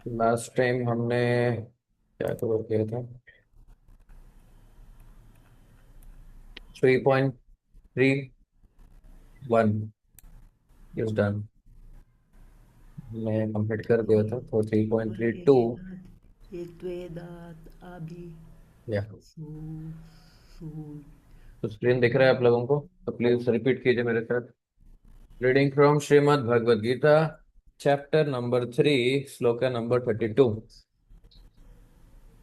Last time हमने क्या cover किया था? 3.31 इज डन। मैं कंप्लीट कर दिया था, तो 3.32। एत्वेदात् अभि या सु सु तो स्क्रीन दिख रहा है आप लोगों को? तो प्लीज रिपीट कीजिए मेरे साथ। Reading from Shrimad Bhagavad Gita, chapter number 3, श्लोक नंबर 32।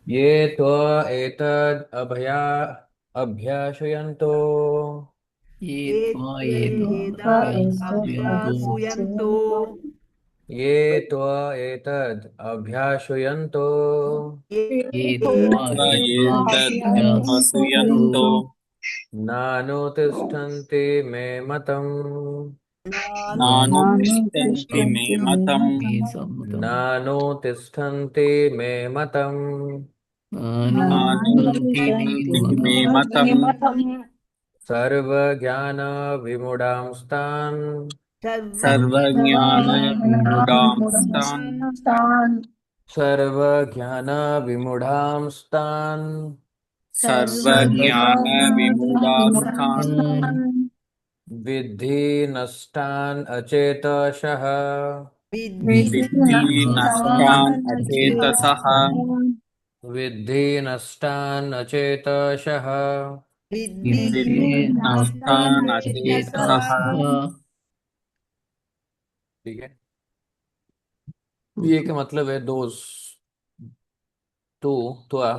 ये त्व एतद् अभया अभ्यासयन्तो ये त्वा ये एत्वेदात् अभ्यासयन्तु अभ्यासुयन्तो ये त्व एतद् अभ्यासयन्तो ये त्वा कृत्वा एतदभ्यासयन्तु एतदभ्यासयन्तो नानुतिष्ठन्ति मे मतम्। नानुतिष्ठन्ति मे मतम्। मे सम्मतम् नानुतिष्ठन्ति मे मतम्। नानुतिष्ठन्ति मे नानुतिष्ठन्ति मे मतम् मतम्। सर्वज्ञानविमूढांस्तान् सर्वज्ञानविमूढांस्तान् सर्वज्ञानविमूढांस्तान् सर्वज्ञानविमूढांस्तान् सर्वज्ञानविमूढांस्तान् विद्धि नष्टान् अचेतसः। विद्धि नष्टान् नष्टान् अचेतसः। विद्धि नष्टान् अचेतसः। विद्धि विद्धि नष्टान् नष्टान् अचेतसः। अचेतसः। ठीक है, ये का मतलब है दोष टू त्वा,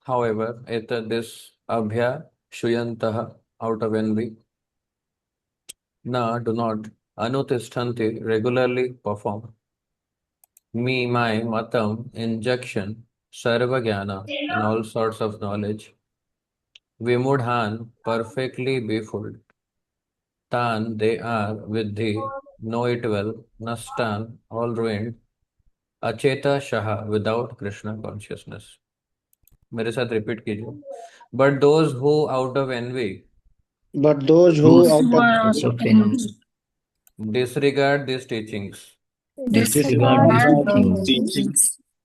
however, at this abhya shuyantah, out of envy, na, do not, anutishtanti, regularly perform, me, my, matam, injection, sarva jnana, in all sorts of knowledge, vimudhan, perfectly befooled, tan, they are, vidhi, know it well, nastan, all ruined, acheta shaha, without Krishna consciousness. मेरे साथ repeat कीजिए। But those who out of envy But those who Those out of out of envy disregard these teachings disregard these Disregard these teachings teachings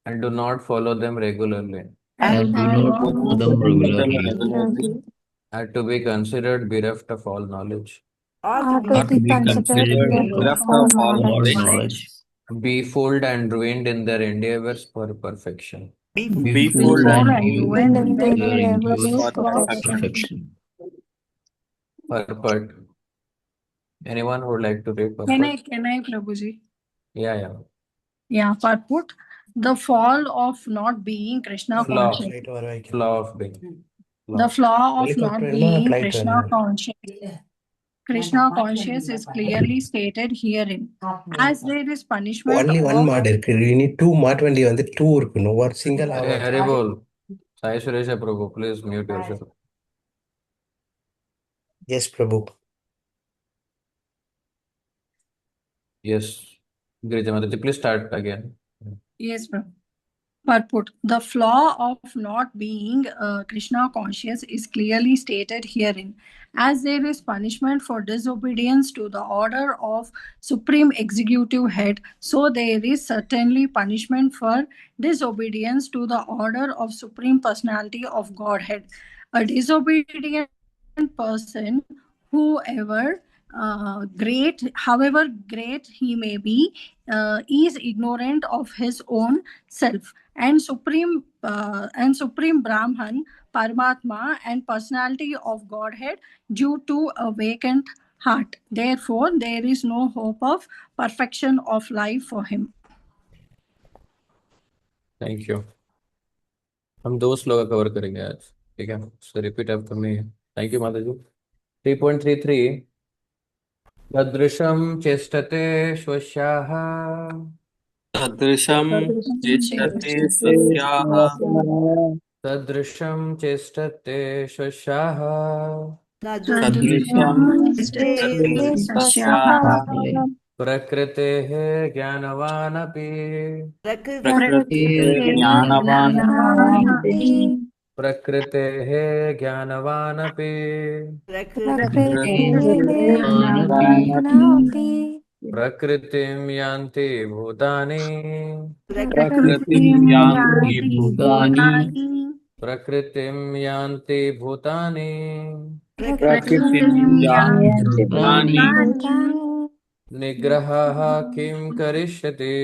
and do not follow them regularly and do not do follow not them follow them regularly regularly are to be considered bereft of all knowledge, are to are be to be considered considered bereft of bereft of all all knowledge, knowledge, befooled and ruined in their endeavors for perfection. befooled befooled and and ruined ruined in in their their endeavors endeavors for for perfection. perfection. Purport. Anyone who would like to read Can purport? I, Prabhuji? Yeah. Yeah, purport. The fall of not being Krishna Flaw. conscious. Flaw of being. The Flaw. flaw of not being Krishna conscious is clearly stated herein. As there is punishment only one of mod இருக்கு. You need two mod வண்டி வந்து two இருக்கணும். ஒரு single Hey, ஆகாது. Hare Bol. Sai Suresha Prabhu, please mute yourself. Yes, Prabhu. Yes. Girija Mataji, please start again. yes, Prabhu. Purport. The flaw of not being Krishna conscious is clearly stated herein. As there is punishment for disobedience to the order of Supreme Executive Head, so there is certainly punishment for disobedience to the order of Supreme Personality of Godhead. A disobedient person, whoever however great he may be, is ignorant of his own self, and supreme Brahman, Paramatma, and personality of Godhead due to a vacant heart. Therefore, there is no hope of perfection of life for him. Thank you. हम दो श्लोक cover करेंगे आज, ठीक है? सो repeat after me. Thank you माता जी। 3.33 सदृशं चेष्टते स्वस्याः सदृशं चेष्टते स्वस्याः सदृशं चेष्टते स्वस्याः सदृशं चेष्टते स्वस्याः प्रकृतेः ज्ञानवानपि प्रकृतेः ज्ञानवान् प्रकृतेः ज्ञानवानपि ज्ञानपि ज्ञानवानपि प्रकृतिं यान्ति भूतानि प्रकृतिं यान्ति भूतानि प्रकृतिं यान्ति भूतानि प्रकृतिं यान्ति भूतानि निग्रहः किं करिष्यति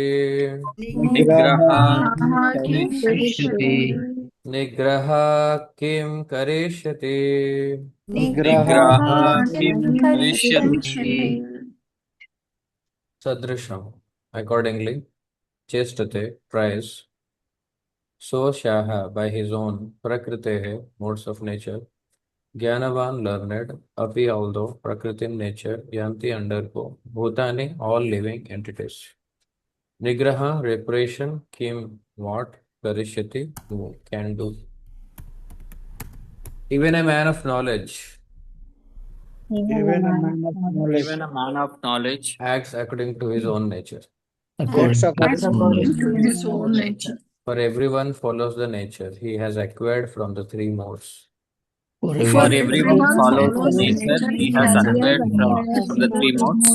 निग्रहः करिष्यति निग्रहः किं करिष्यति निग्रहः किं करिष्यति सदृशम् accordingly चेष्टते tries so shah by his own prakriteः modes of nature ज्ञानवान learned api although prakritim nature yanti undergo bhutani all living entities nigraha repression kim what karishyati who can do even a man of knowledge Even a man of knowledge Even a man of knowledge acts according to his own nature acts according to according his own nature. for everyone follows the nature he has acquired from the three modes for For For everyone everyone everyone follows the follows the nature nature he he has has acquired acquired from from the the three three modes.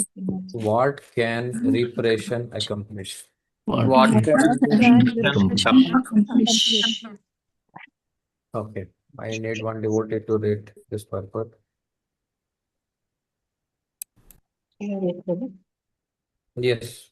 what can repression accomplish what What can can repression accomplish. accomplish? accomplish. okay I need one devotee to read this purport yes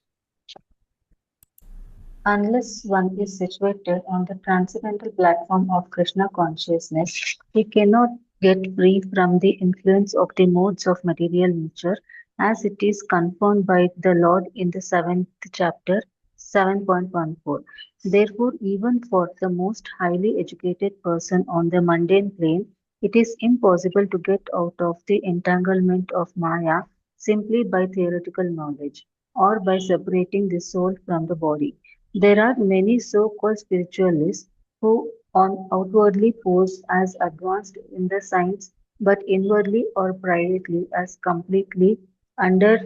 Unless one is situated on the transcendental platform of Krishna consciousness, he cannot get free from the influence of the modes of material nature as it is confirmed by the Lord in the 7th chapter 7.14. Therefore, even for the most highly educated person on the mundane plane, it is impossible to get out of the entanglement of Maya simply by theoretical knowledge or by separating the soul from the body. There are many so-called spiritualists who on outwardly pose as advanced in the science but inwardly or privately as completely under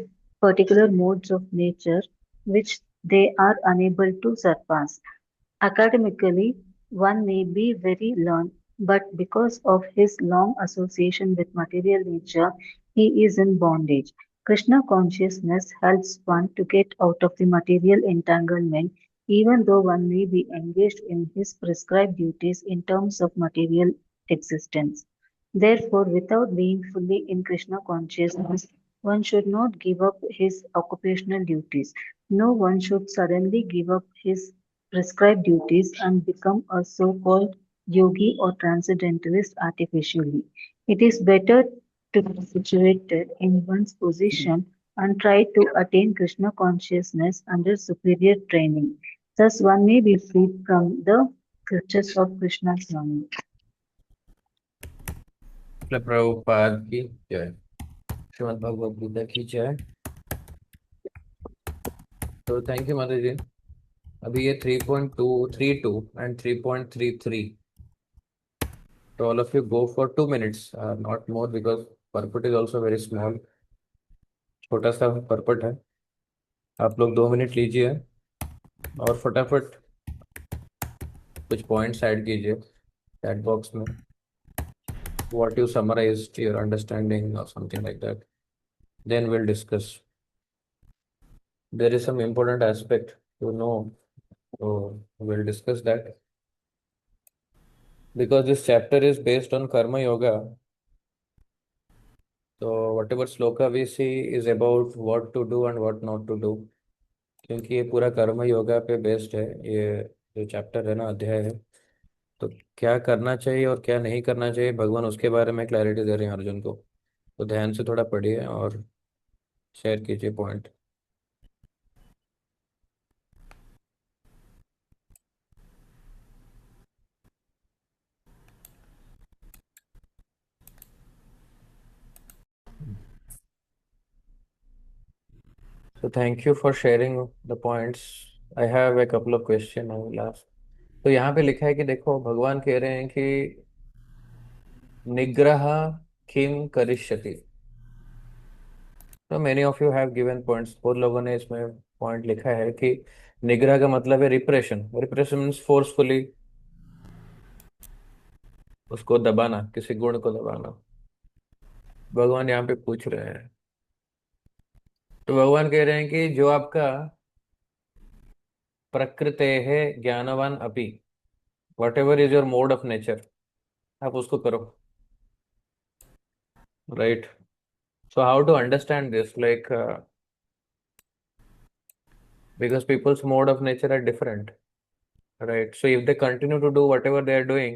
particular modes of nature which they are unable to surpass. Academically, one may be very learned, but because of his long association with material nature, he is in bondage. Krishna consciousness helps one to get out of the material entanglement, even though one may be engaged in his prescribed duties in terms of material existence. Therefore, without being fully in Krishna consciousness, one should not give up his occupational duties. No one should suddenly give up his prescribed duties and become a so-called yogi or transcendentalist artificially. It is better to be situated in one's position and try to attain Krishna consciousness under superior training. Thus one may be freed from the clutches of Krishna's learning. Prabhupada की जय श्रीमद् भगवद गीता की जय तो thank you माता जी अभी ये 3.232 and 3.33 तो all of you go for 2 minutes not more because purport is also very small छोटा सा परपट है आप लोग 2 मिनट लीजिए और फटाफट कुछ पॉइंट्स ऐड कीजिए चैट बॉक्स में what you summarized your understanding or something like that then we'll discuss there is some important aspect to know so we'll discuss that because this chapter is based on karma yoga so whatever sloka we see is about what to do and what not to do क्योंकि ये पूरा कर्म योगा पे based है ये जो chapter है ना अध्याय है तो क्या करना चाहिए और क्या नहीं करना चाहिए भगवान उसके बारे में क्लैरिटी दे रहे हैं अर्जुन को तो ध्यान से थोड़ा पढ़िए और शेयर कीजिए point So thank you for sharing the points. I have a couple of questions I will ask. तो यहाँ पे लिखा है कि देखो भगवान कह रहे हैं कि निग्रह किम करिष्यति तो many of you have given points बहुत लोगों ने इसमें पॉइंट लिखा है कि निग्रह का मतलब है रिप्रेशन रिप्रेशन मीन्स फोर्सफुली उसको दबाना किसी गुण को दबाना भगवान यहाँ पे पूछ रहे हैं तो भगवान कह रहे हैं कि जो आपका प्रकृते है ज्ञानवान अपि, whatever is your mode of nature, आप उसको करो, right? So how to understand this, like because people's mode of nature are different, right? So if they continue to do whatever they are doing,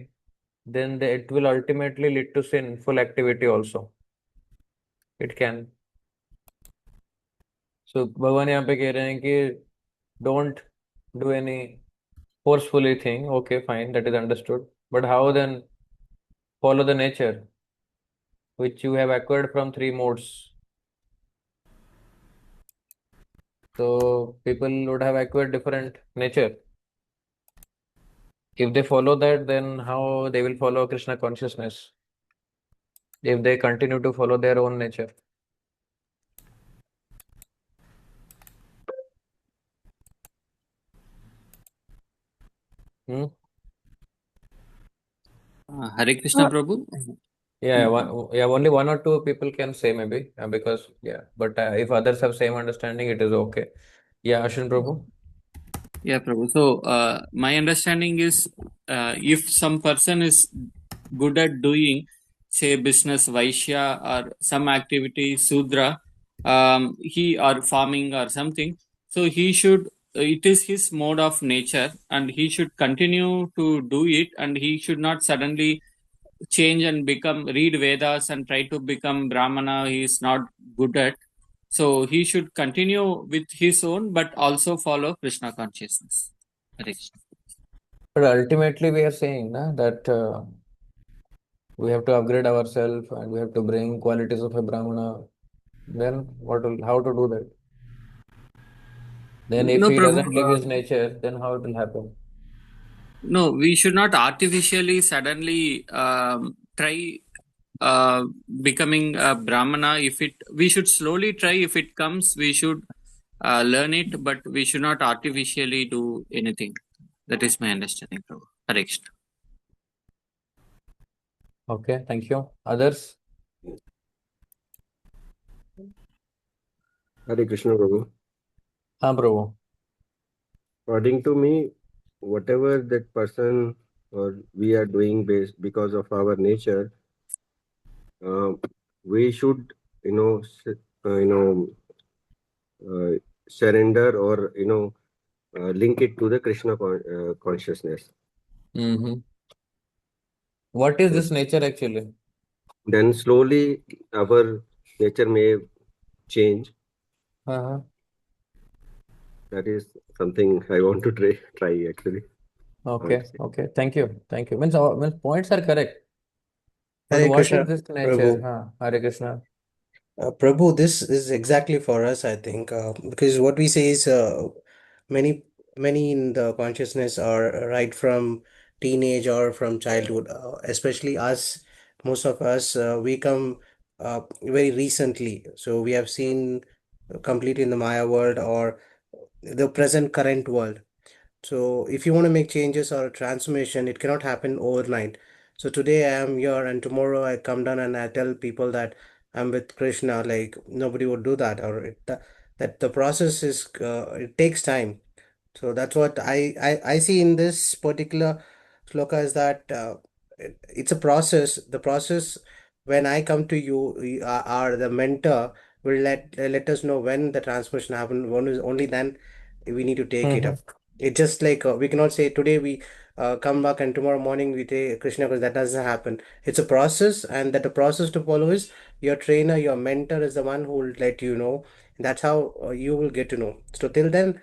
then it will ultimately lead to sinful activity also. It can. So भगवान यहाँ पे कह रहे हैं कि don't do any forcefully thing. Okay, fine, that is understood. But how then follow the nature which you have acquired from three modes? So people would have acquired different nature. If they follow that, then how they will follow Krishna consciousness? If they continue to follow their own nature. Hmm? Hare Krishna Prabhu. Yeah, only one or two people can say maybe because yeah, but if others have same understanding, it is okay. Yeah, Ashwin Prabhu. Yeah, Prabhu. So, my understanding is, if some person is good at doing, say, business, Vaishya, or some activity, Sudra, he or farming or something, so he should. It is his mode of nature, and he should continue to do it, and he should not suddenly change and become read Vedas and try to become Brahmana. He is not good at. So he should continue with his own, but also follow Krishna consciousness. Hare Krishna. But ultimately, we are saying na, that we have to upgrade ourselves and we have to bring qualities of a Brahmana. Then how to do that? Then if No, he Prabhu. doesn't live his nature, then how it will happen? No, we should not artificially suddenly try uh, becoming a Brahmana. If it, we should slowly try. If it comes, we should learn it, but we should not artificially do anything. That is my understanding, Prabhu. Hare Krishna. Okay, thank you. Others? Hare Krishna Prabhu. हाँ Prabhu. According to me, whatever that person or we are doing based because of our nature, we should, surrender or link it to the Krishna consciousness. Mm-hmm. What is So this nature actually? then slowly our nature may change. Uh-huh. That is something I want to try actually. Okay, okay. Thank you. Thank you. Means points are correct. But Hare what is Krishna, this nature? Prabhu. Hare Krishna. Prabhu, this is exactly for us, I think, because what we say is many, many in the consciousness are right from teenage or from childhood, especially us, most of us, we come very recently. So we have seen completely in the Maya world or the present current world. So if you want to make changes or transformation, it cannot happen overnight. So today I am here and tomorrow I come down and I tell people that I'm with Krishna, like nobody would do that, or that the process is it takes time. So that's what I see in this particular shloka is that it's a process. The process when I come to you, are the mentor will let us know when the transformation happen. One is only then we need to take it Mm-hmm. up. It's just like we cannot say today we come back and tomorrow morning we take Krishna because that doesn't happen. It's a process, and that the process to follow is your trainer, your mentor is the one who will let you know. That's how you will get to know. So till then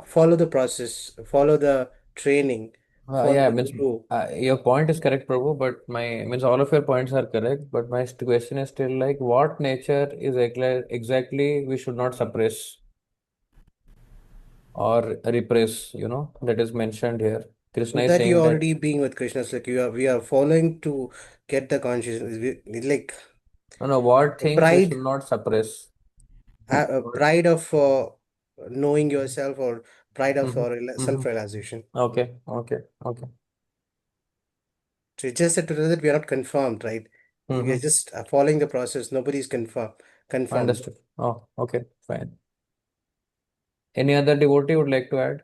follow the process, follow the training, follow Yeah, the means guru. your point is correct, Prabhu, but my means all of your points are correct, but my question is still like what nature is exactly we should not suppress or repress, that is mentioned here. Krishna is That you're saying that already being with Krishna. It's like we are following to get the consciousness. It's like no, no, what things we should pride, not suppress. What? pride of knowing yourself or pride of Mm-hmm. Mm-hmm. self-realization. Okay, okay, okay. So it's just that we are not confirmed, right? We are Mm-hmm. just following the process. Nobody's confirmed. Understood. Oh, okay, Fine. Any other devotee would like to add?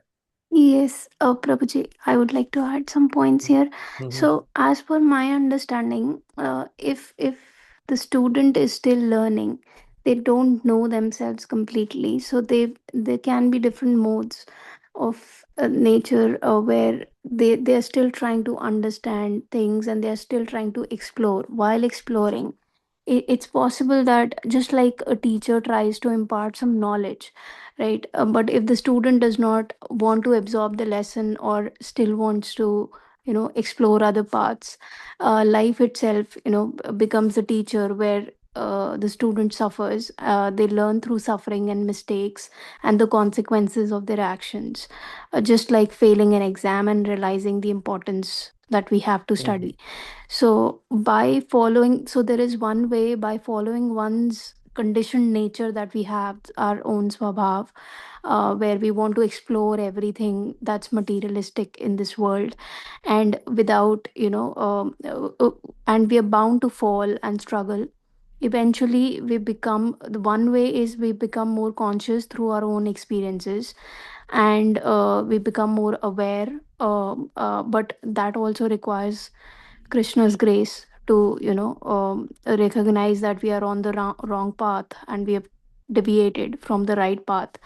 Yes, Prabhuji, I would like to add some points here. Mm-hmm. So, as per my understanding, if the student is still learning, they don't know themselves completely. So there can be different modes of nature where they are still trying to understand things and they are still trying to explore. While exploring, it's possible that just like a teacher tries to impart some knowledge, right? But if the student does not want to absorb the lesson or still wants to, explore other paths, life itself, becomes the teacher where the student suffers. They learn through suffering and mistakes and the consequences of their actions, just like failing an exam and realizing the importance that we have to study. So there is one way by following one's conditioned nature that we have, our own swabhav, where we want to explore everything that's materialistic in this world, and without, and we are bound to fall and struggle. Eventually, the one way is we become more conscious through our own experiences, and we become more aware. But that also requires Krishna's grace to, recognize that we are on the wrong path and we have deviated from the right path.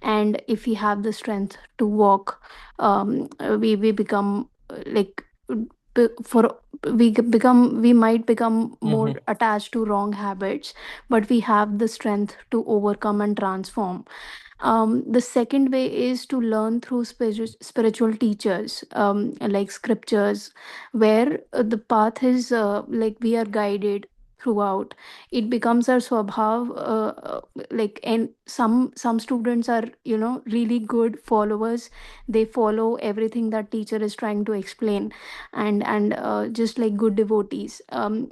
And if we have the strength to walk, we become like for we might become more attached to wrong habits, but we have the strength to overcome and transform. The second way is to learn through spiritual teachers, like scriptures, where the path is like we are guided throughout. It becomes our swabhav. And some students are, really good followers. They follow everything that teacher is trying to explain, and just like good devotees.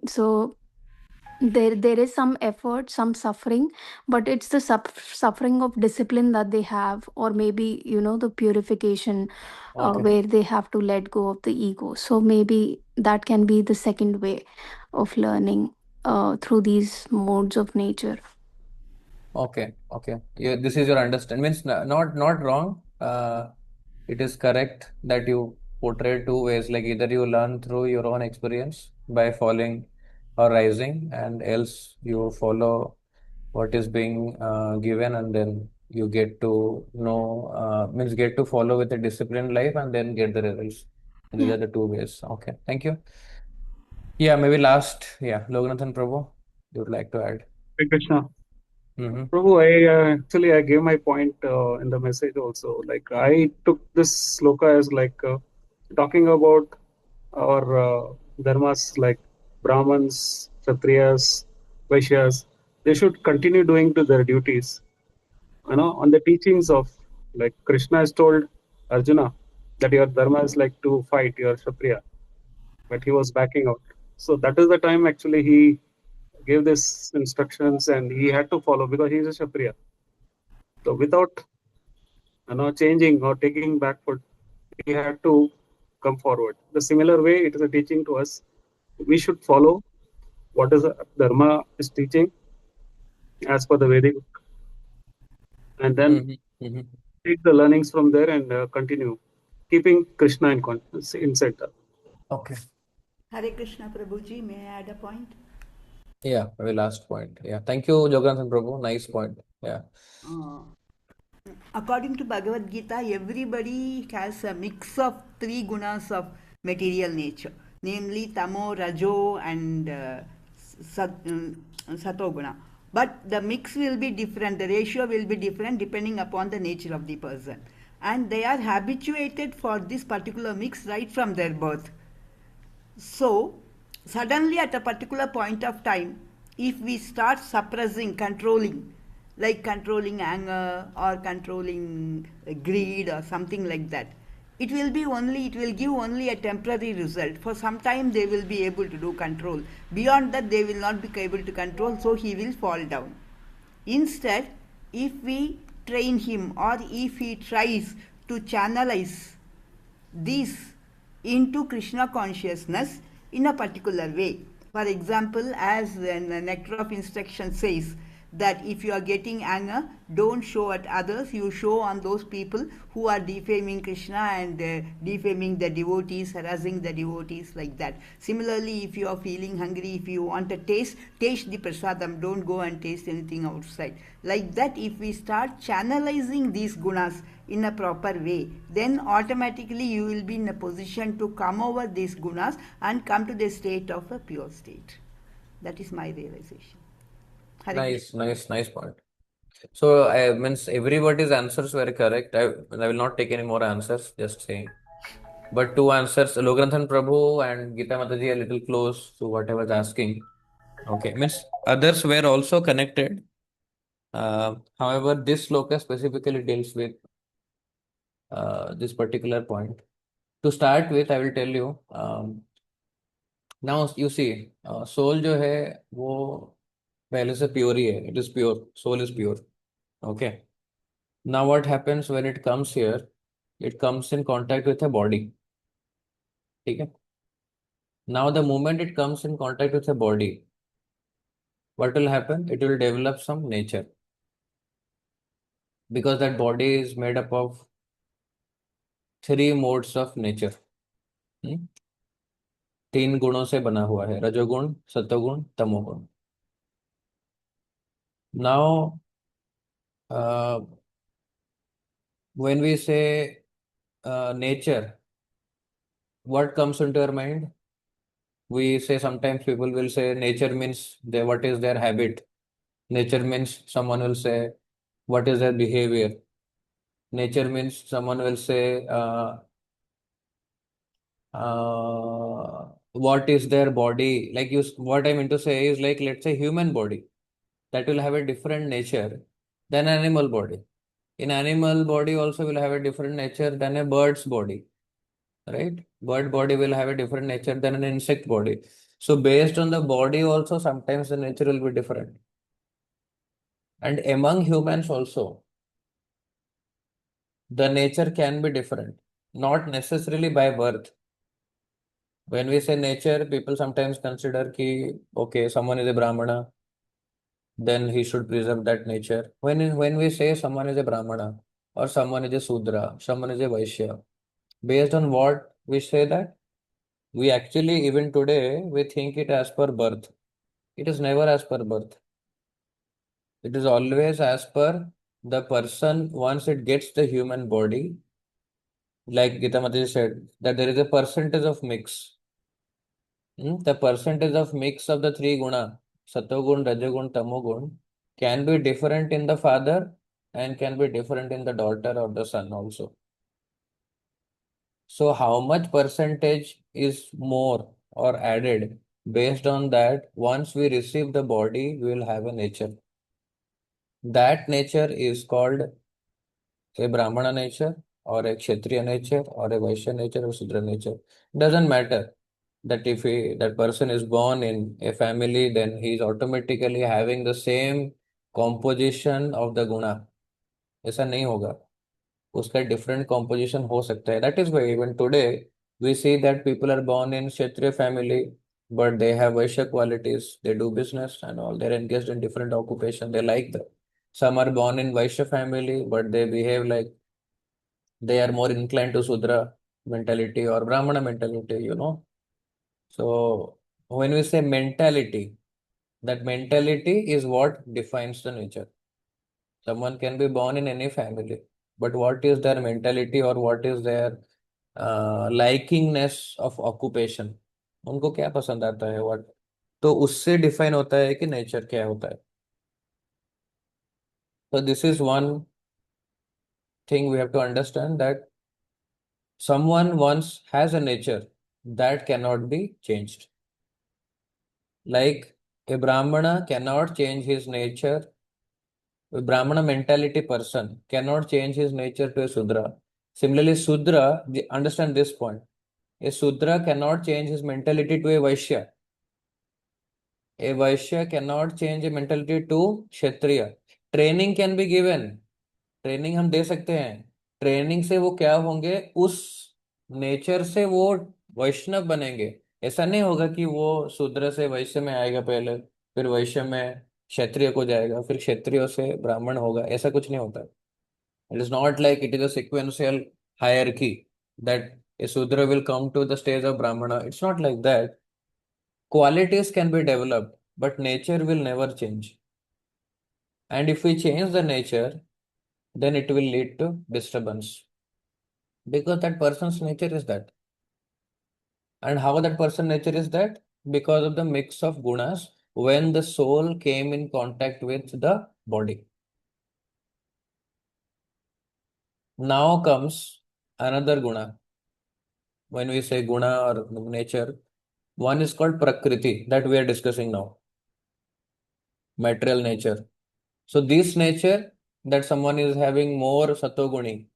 So there is some effort, some suffering, but it's the suffering of discipline that they have, or maybe, the purification, Okay. where they have to let go of the ego. So maybe that can be the second way of learning through these modes of nature. Okay. This is your understanding. Means not wrong. It is correct that you portray two ways. Like either you learn through your own experience by falling or rising, and else you follow what is being given, and then you get to know, means get to follow with a disciplined life, and then get the results. These Yeah. are the two ways. Okay. Thank you. Yeah. Maybe last. Yeah. Loganathan Prabhu, you would like to add? Hare Krishna. Mm-hmm. Prabhu, actually I gave my point in the message also. Like I took this sloka as like talking about our dharmas, like Brahmins, Kshatriyas, Vaishyas. They should continue doing to their duties. On the teachings of, like Krishna has told Arjuna that your dharma is like to fight, your Kshatriya, but he was backing out. So that is the time actually he gave this instructions and he had to follow because he is a Kshatriya. So without changing or taking back foot, he had to come forward. The similar way, it is a teaching to us. We should follow what is the Dharma is teaching as per the Vedic, and then take the learnings from there and continue, keeping Krishna in center. Okay. Hare Krishna Prabhuji, may I add a point? Yeah, very last point. Yeah, thank you, Jogannathan Prabhu. Nice point. Yeah. According to Bhagavad Gita, everybody has a mix of three gunas of material nature, namely Tamo, Rajo, and Sato guna. But the mix will be different, the ratio will be different depending upon the nature of the person. And they are habituated for this particular mix right from their birth. So, suddenly at a particular point of time, if we start suppressing, controlling, like controlling anger or controlling greed or something like that, it will give only a temporary result. For some time they will be able to do control. Beyond that they will not be able to control, so he will fall down. Instead, if we train him or if he tries to channelize this into Krishna consciousness in a particular way. For example, as the nectar of instruction says, that if you are getting anger, don't show at others, you show on those people who are defaming Krishna and defaming the devotees, harassing the devotees, like that. Similarly, if you are feeling hungry, if you want a taste, taste the prasadam, don't go and taste anything outside. Like that, if we start channelizing these gunas in a proper way, then automatically you will be in a position to come over these gunas and come to the state of a pure state. That is my realization. Hare Nice, Krishna. nice point. So I means everybody's answers were correct. I will not take any more answers, just saying. But two answers, Logranthan Prabhu and Gita Mataji, a little close to what I was asking. Okay, means others were also connected. However, this sloka specifically deals with this particular point. To start with, I will tell you. Now you see, soul जो है वो पहले से pure ही है. It is pure. Soul is pure. Okay. Now what happens when it comes here? It comes in contact with a body. ठीक है. Now the moment it comes in contact with a body, what will happen? It will develop some nature, because that body is made up of three modes of nature. Hmm? तीन गुणों से बना हुआ है, रजोगुण, सत्वगुण, तमोगुण. Now when we say nature, what comes into your mind? We say sometimes people will say nature means what is their habit. Nature means someone will say what is their behavior. Nature means someone will say what is their body. Like what I mean to say is, like, let's say human body, that will have a different nature than animal body. In animal body also will have a different nature than a bird's body, right? Bird body will have a different nature than an insect body. So based on the body also, sometimes the nature will be different. And among humans also, the nature can be different, not necessarily by birth. When we say nature, people sometimes consider ki, okay, someone is a Brahmana, then he should preserve that nature. When we say someone is a Brahmana or someone is a Sudra, someone is a Vaishya, based on what we say that? We actually, even today, we think it as per birth. It is never as per birth. It is always as per the person once it gets the human body. Like Gita Mataji said, that there is a percentage of mix. The percentage of mix of the three guna, Satogun, Rajagun, Tamogun, can be different in the father and can be different in the daughter or the son also. So how much percentage is more or added, based on that, once we receive the body, we will have a nature. That nature is called a Brahmana nature or a Kshatriya nature or a Vaishya nature or Sudra nature. Doesn't matter that if that person is born in a family, then he is automatically having the same composition of the guna. ऐसा नहीं होगा. उसका different composition हो सकता है. That is why even today we see that people are born in Kshatriya family, but they have Vaishya qualities. They do business and all. They're engaged in different occupation. They like that. Some are born in Vaishya family, but they behave like they are more inclined to Sudra mentality or Brahmana mentality. So when we say mentality, that mentality is what defines the nature. Someone can be born in any family, but what is their mentality or what is their likingness of occupation? उनको क्या पसंद आता है, what? तो उससे define होता है कि नेचर क्या होता है. So this is one thing we have to understand, that someone once has a nature that cannot be changed. Like a Brahmana cannot change his nature. A Brahmana mentality person cannot change his nature to a Sudra. Similarly, Sudra, understand this point. A Sudra cannot change his mentality to a Vaishya. A Vaishya cannot change a mentality to Kshatriya. Training can be given. Training हम दे सकते हैं. Training से वो क्या होंगे, उस nature से वो वैष्णव बनेंगे. ऐसा नहीं होगा कि वो शूद्र से वैश्य में आएगा पहले, फिर वैश्य में क्षत्रिय को जाएगा, फिर क्षत्रियो से ब्राह्मण होगा, ऐसा कुछ नहीं होता। It is not like it is a sequential hierarchy that a Sudra will come to the stage of Brahmana. It's not like that. Qualities can be developed, but nature will never change. And if we change the nature, then it will lead to disturbance because that person's nature is that. And how that person nature is that? Because of the mix of gunas when the soul came in contact with the body. Now comes another guna. When we say guna or nature, one is called Prakriti that we are discussing now, material nature. So this nature that someone is having more satoguni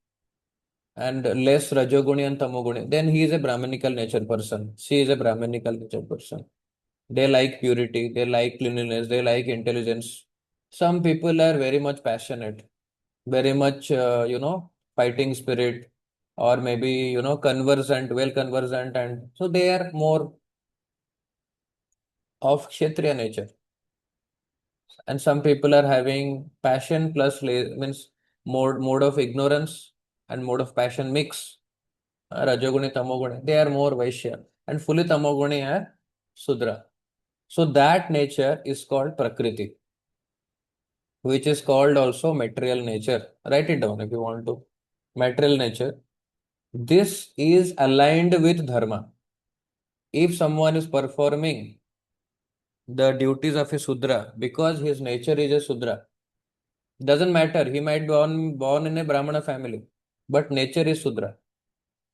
and less rajoguni and tamoguni, then he is a Brahminical nature person. She is a Brahminical nature person. They like purity, they like cleanliness, they like intelligence. Some people are very much passionate, very much, fighting spirit, or maybe, conversant, well conversant, and so they are more of Kshatriya nature. And some people are having passion plus means mode of ignorance and mode of passion mix. Rajoguni, Tamoguni, they are more Vaishya, and fully Tamoguni are Sudra. So that nature is called Prakriti, which is called also material nature. Write it down if you want to. Material nature. This is aligned with Dharma. If someone is performing the duties of a Sudra because his nature is a Sudra, doesn't matter, he might be born in a Brahmana family, but nature is Sudra.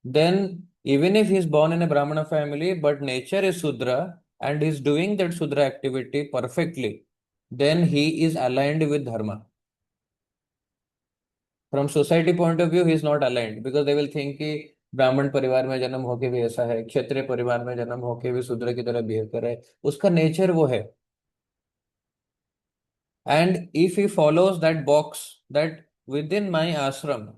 Then, even if he is born in a Brahmana family, but nature is Sudra and is doing that Sudra activity perfectly, then he is aligned with Dharma. From society point of view, he is not aligned because they will think कि ब्राह्मण परिवार में जन्म होके भी ऐसा है, क्षत्रिय परिवार में जन्म होके भी शूद्र की तरह बिहेव कर रहा है, उसका नेचर वो है. And if he follows that box, that within my ashram,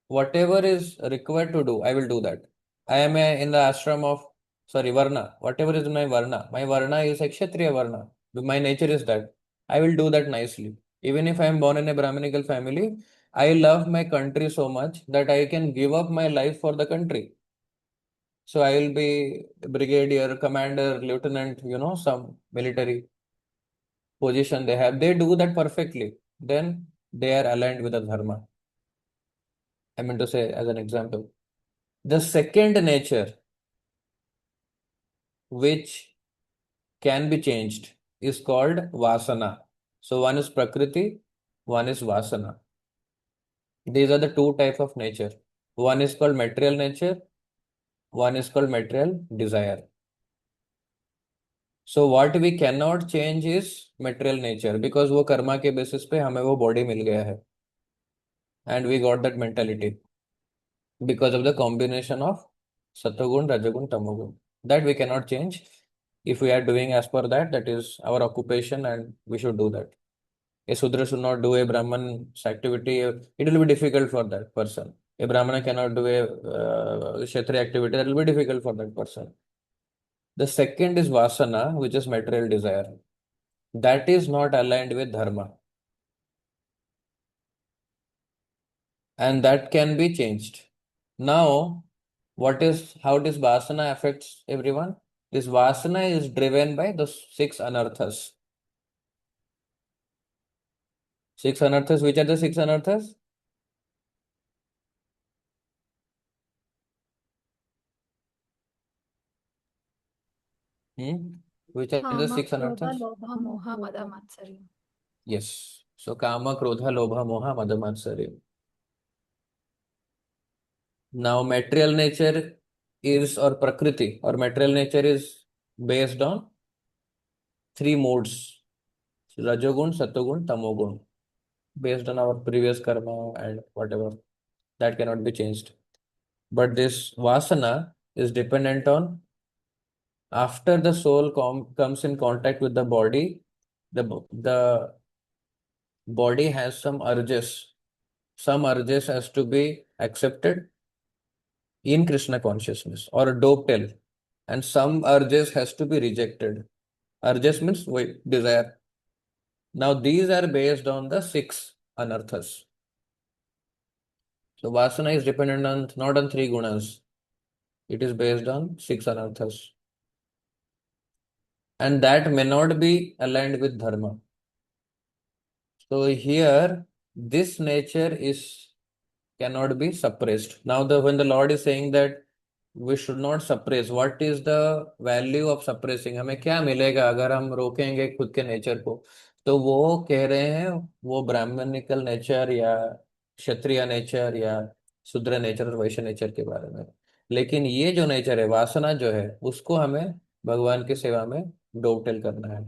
whatever is required to do, I will do that. I am in the ashram of, sorry, Varna. Whatever is my Varna is a Kshatriya Varna. My nature is that. I will do that nicely. Even if I am born in a Brahminical family, I love my country so much that I can give up my life for the country. So I will be brigadier, commander, lieutenant, some military position they have. They do that perfectly. Then they are aligned with the dharma. I mean to say, as an example. The second nature, which can be changed, is called Vasana. So one is Prakriti, one is Vasana. These are the two types of nature. One is called material nature, one is called material desire. So what we cannot change is material nature because वो कर्मा के basis पे हमें वो body मिल गया है. And we got that mentality because of the combination of Satagun, Rajagun, Tamagun. That we cannot change. If we are doing as per that, that is our occupation and we should do that. A Sudra should not do a Brahman's activity. It will be difficult for that person. A Brahmana cannot do a Kshatriya activity. That will be difficult for that person. The second is Vasana, which is material desire. That is not aligned with Dharma. And that can be changed. Now, how this Vasana affects everyone? This Vasana is driven by the six anarthas. Six anarthas, which are the six anarthas? Which are the Kama, six Krodha, anarthas? Lobha, Moha, Mada, Matsarya. Yes. So Kama, Krodha, Lobha, Moha, Mada, Matsarya. Now material nature is, or Prakriti, or material nature is based on three modes. Rajogun, Satogun, Tamogun. Based on our previous karma and whatever. That cannot be changed. But this Vasana is dependent on after the soul comes in contact with the body, the body has some urges. Some urges has to be accepted in Krishna consciousness or dovetail, and some urges has to be rejected. Urges means wait, desire. Now these are based on the 6 anarthas. So Vasana is dependent on not on 3 gunas. It is based on 6 anarthas. And that may not be aligned with dharma. So here, this nature cannot be suppressed. Now, when the Lord is saying that we should not suppress, what is the value of suppressing? हमें क्या मिलेगा अगर हम रोकेंगे खुद के nature को? तो वो कह रहे हैं वो ब्राह्मणिकल नेचर या क्षत्रिय नेचर या शूद्र नेचर और वैश्य नेचर के बारे में। लेकिन ये जो नेचर है वासना जो है उसको हमें भगवान की सेवा में डोवटेल करना है।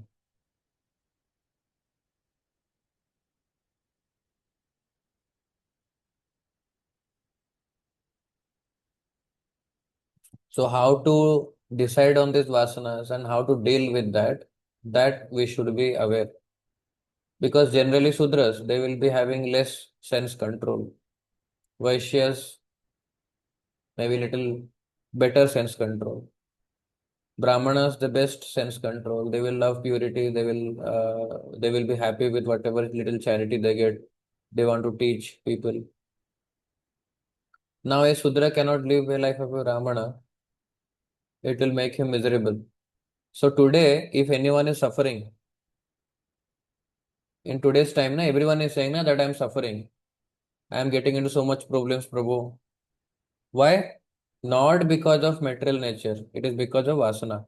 So how to decide on these vasanas and how to deal with that we should be aware. Because generally Sudras, they will be having less sense control. Vaishyas, maybe little better sense control. Brahmanas, the best sense control. They will love purity. They will be happy with whatever little charity they get. They want to teach people. Now a Sudra cannot live a life of a Brahmana. It will make him miserable. So today, if anyone is suffering, in today's time, na, everyone is saying na, that I am suffering. I am getting into so much problems, Prabhu. Why? Not because of material nature. It is because of vasana.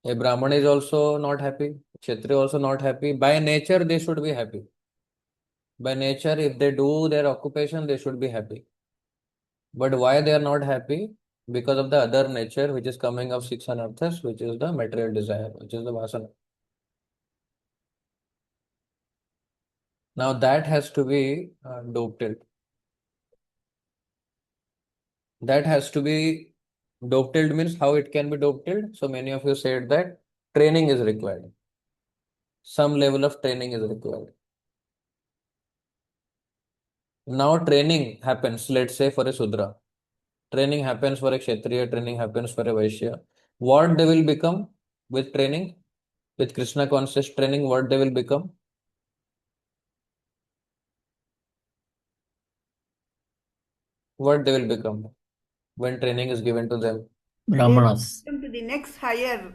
A Brahman is also not happy. Kshatriya also not happy. By nature, they should be happy. By nature, if they do their occupation, they should be happy. But why they are not happy? Because of the other nature, which is coming of 6 anarthas, which is the material desire, which is the vasana. Now that has to be doped. That has to be doped means how it can be doped. So many of you said that training is required. Some level of training is required. Now training happens, let's say for a Sudra. Training happens for a Kshatriya, training happens for a Vaishya. What they will become with training? With Krishna conscious training, what they will become? What they will become when training is given to them? Brahmanas. Come to the next higher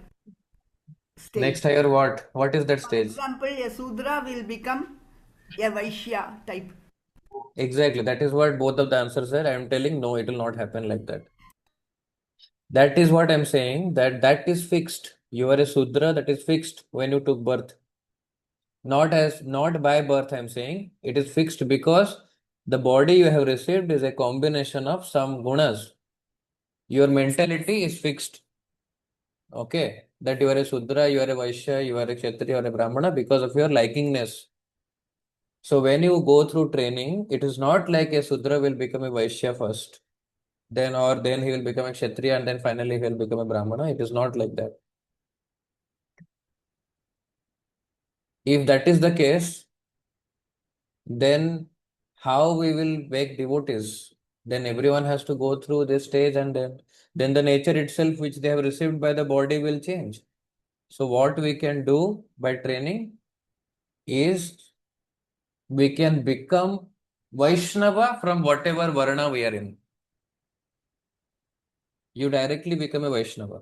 stage. Next higher what? What is that For stage? example, a Sudra will become a Vaishya type. Exactly. That is what both of the answers are. I am telling no, it will not happen like that. That is what I'm saying, that is fixed. You are a Sudra, that is fixed when you took birth. Not by birth, I'm saying. It is fixed because the body you have received is a combination of some gunas. Your mentality is fixed. Okay. That you are a Sudra, you are a Vaishya, you are a Kshatriya, you are a Brahmana because of your likingness. So when you go through training, it is not like a Sudra will become a Vaishya first. Then he will become a Kshatriya and then finally he will become a Brahmana. It is not like that. If that is the case, then how we will make devotees? Then everyone has to go through this stage and then the nature itself which they have received by the body will change. So what we can do by training is we can become Vaishnava from whatever Varna we are in. You directly become a Vaishnava.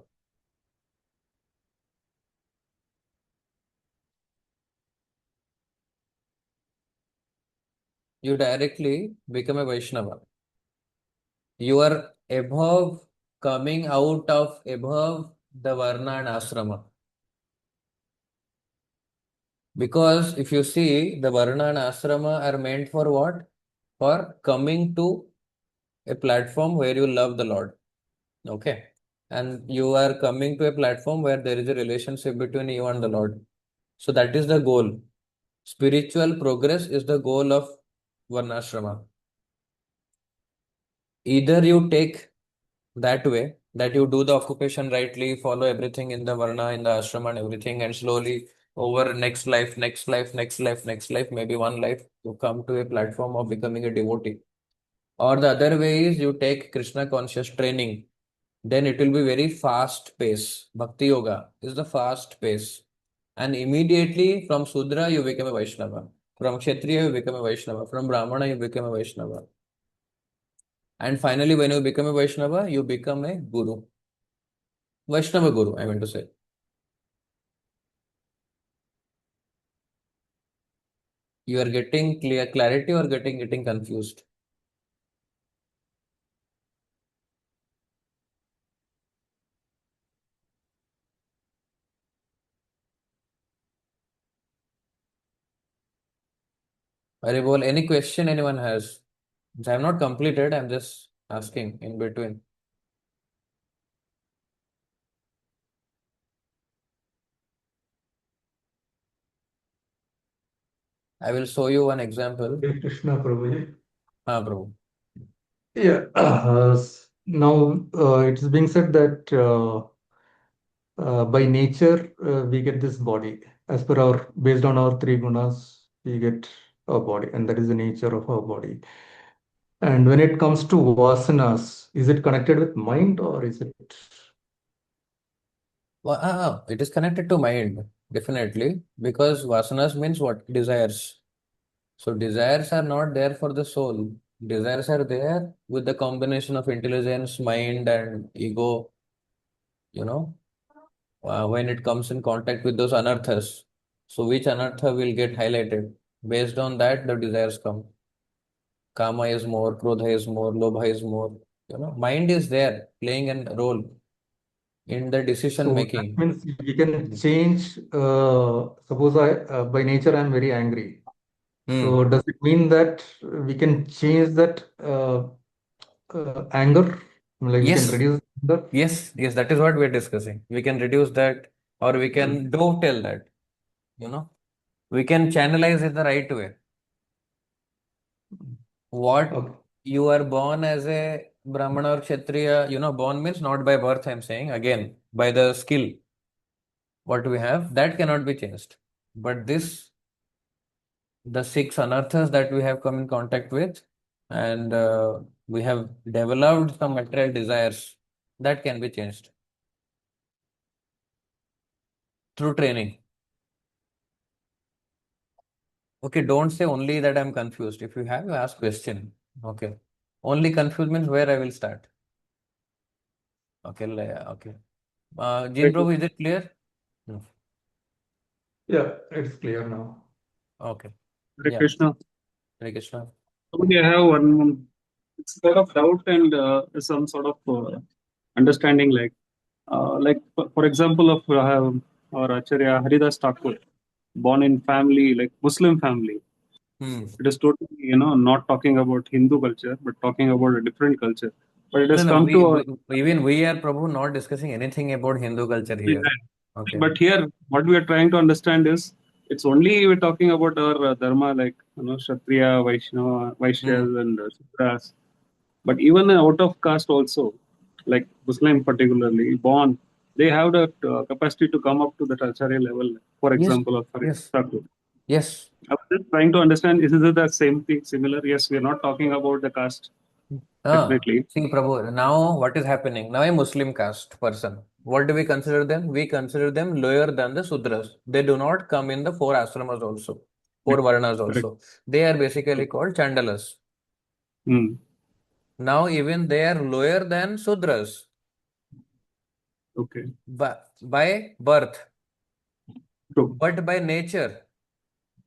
You directly become a Vaishnava. You are coming out of above the Varna and Ashrama. Because if you see, the Varna and Ashrama are meant for what? For coming to a platform where you love the Lord. Okay. And you are coming to a platform where there is a relationship between you and the Lord. So that is the goal. Spiritual progress is the goal of Varnashrama. Either you take that way, that you do the occupation rightly, follow everything in the Varna, in the Ashrama and everything, and slowly over next life, maybe one life, you come to a platform of becoming a devotee. Or the other way is you take Krishna conscious training, then it will be very fast pace. Bhakti yoga is the fast pace. And immediately from Sudra, you become a Vaishnava. From Kshatriya, you become a Vaishnava. From Brahmana, you become a Vaishnava. And finally, when you become a Vaishnava, you become a Guru. Vaishnava Guru, I meant to say. You are getting clarity or getting confused? Hare Bol, any question anyone has? I have not completed, I'm just asking in between. I will show you one example. Hare Krishna Prabhuji. Prabhu. Yeah. Now it's being said that by nature we get this body. As per our, based on our three gunas, we get a body, and that is the nature of our body. And when it comes to vasanas, is it connected with mind or is it? Well, it is connected to mind, definitely, because vasanas means what? Desires. So desires are not there for the soul. Desires are there with the combination of intelligence, mind, and ego, you know, when it comes in contact with those anarthas. So which anartha will get highlighted? Based on that, the desires come. Kama is more, Krodha is more, Lobha is more. You know, mind is there playing a role in the decision So that making. means we can change. Suppose I, by nature, I'm very angry. So Hmm. does it mean that we can change that anger? Like we can Yes, reduce anger? yes, that is what we are discussing. We can reduce that or we can dovetail that, you know. We can channelize it the right way. What Okay. you are born as a Brahmana or Kshatriya, you know, born means not by birth, I'm saying again, by the skill, what we have, that cannot be changed. But this, the six anarthas that we have come in contact with, and we have developed some material desires, that can be changed through training. Okay, don't say only that I'm confused. If you have, you ask question. Okay. Only confused means where I will start. Okay, okay. Jin Prabhu, is it clear? No. Yeah, it's clear now. Okay. Hare Yeah. Krishna. Hare Krishna. Probably I have one sort of doubt and some sort of understanding, like for example of our Acharya Haridas Thakur, born in family like Muslim family. Hmm. It is totally not talking about Hindu culture, but talking about a different culture. But it has No, come to a even we are probably not discussing anything about Hindu culture here. Okay. but here what we are trying to understand is it's only we're talking about our dharma, like Kshatriya, Vaishnava, Vaishyas, and Sudras. But even out of caste also, like Muslim particularly, born, they have that capacity to come up to that acharya level. For Yes, example, of yes, Thakur. yes. I was just trying to understand: is it the same thing, similar? Yes, we are not talking about the caste definitely. See, Prabhu, now what is happening? Now a Muslim caste person, what do we consider them? We consider them lower than the Sudras. They do not come in the four ashramas also, four Varnas Correct. also. They are basically called Chandalas. Hmm. Now even they are lower than Sudras Okay. by birth, True. but by nature,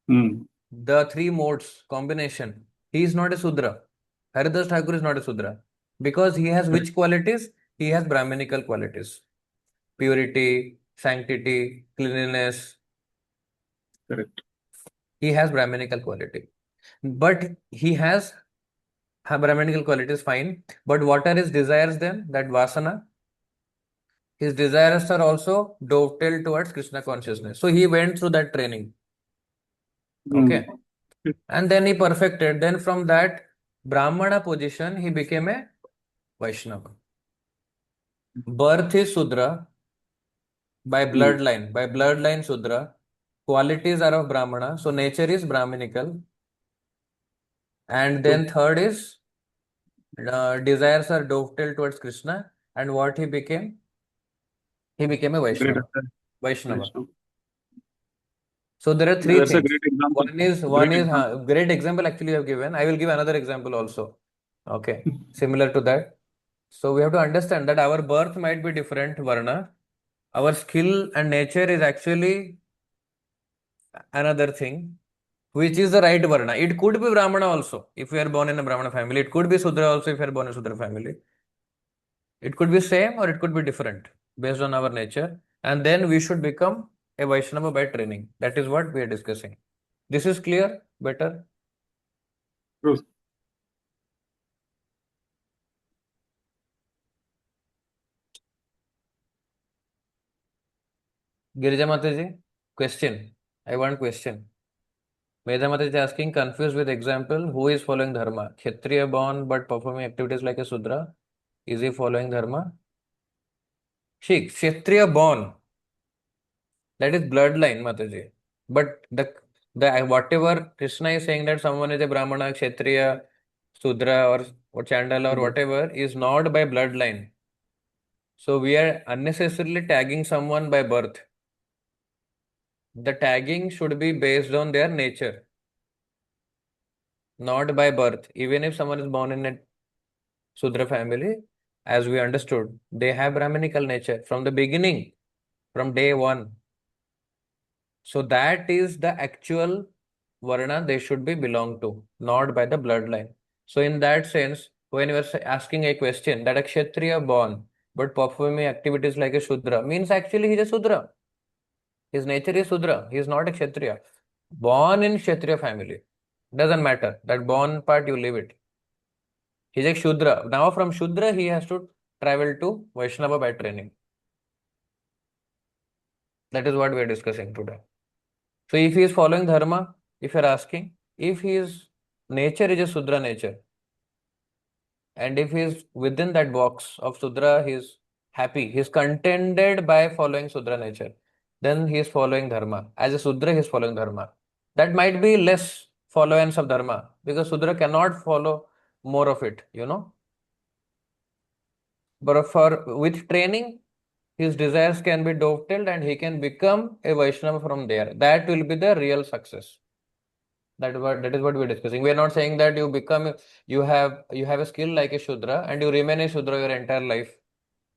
Hmm. the three modes combination, he is not a Sudra. Haridas Thakur is not a Sudra because he has Correct. which qualities? He has Brahminical qualities. Purity, sanctity, cleanliness. Correct. He has Brahminical quality. But he has Brahminical qualities, fine. But what are his desires then? That vasana. His desires are also dovetailed towards Krishna consciousness. So he went through that training. Hmm. Okay. And then he perfected. Then from that Brahmana position, he became a Vaishnava. Birth is Sudra by Hmm. bloodline. By bloodline Sudra. Qualities are of Brahmana. So nature is Brahminical. And True. then third is desires are dovetailed towards Krishna. And what he became? He became a Great. Vaishnava. Vaishnava. Vaishnava. So there are Yeah, three that's a things. great example. One Great is example. great example actually you have given. I will give another example also. Okay, similar to that. So we have to understand that our birth might be different, Varna. Our skill and nature is actually another thing, which is the right Varna. It could be Brahmana also if we are born in a Brahmana family. It could be Sudra also if we are born in a Sudra family. It could be same or it could be different based on our nature. And then we should become a Vaishnava by training. That is what we are discussing. This is clear? Better? True. Girija Mataji, question. I want question. Medha Mataji is asking, confused with example, who is following dharma? Kshatriya born but performing activities like a Sudra. Is he following dharma? See, Kshatriya born, that is bloodline, Mataji. But the whatever Krishna is saying that someone is a Brahmana, Kshatriya, Sudra or Chandala or whatever is not by bloodline. So we are unnecessarily tagging someone by birth. The tagging should be based on their nature, not by birth. Even if someone is born in a Sudra family, as we understood, they have Brahminical nature from the beginning, from day one. So that is the actual Varna they should be belong to, not by the bloodline. So in that sense, when you are asking a question that a Kshatriya born but performing activities like a Shudra means actually he is a Sudra. His nature is Sudra. He is not a Kshatriya. Born in Kshatriya family. Doesn't matter. That born part you leave it. He's a Shudra. Now from Shudra he has to travel to Vaishnava by training. That is what we are discussing today. So if he is following dharma, if you are asking, if his nature is a Sudra nature, and if he is within that box of Sudra, he is happy, he is contented by following Sudra nature, then he is following dharma. As a Sudra, he is following dharma. That might be less followance of dharma because Sudra cannot follow more of it, you know. But for with training, his desires can be dovetailed and he can become a Vaishnava from there. That will be the real success. That is what we're discussing. We are not saying that you have a skill like a Shudra and you remain a Shudra your entire life.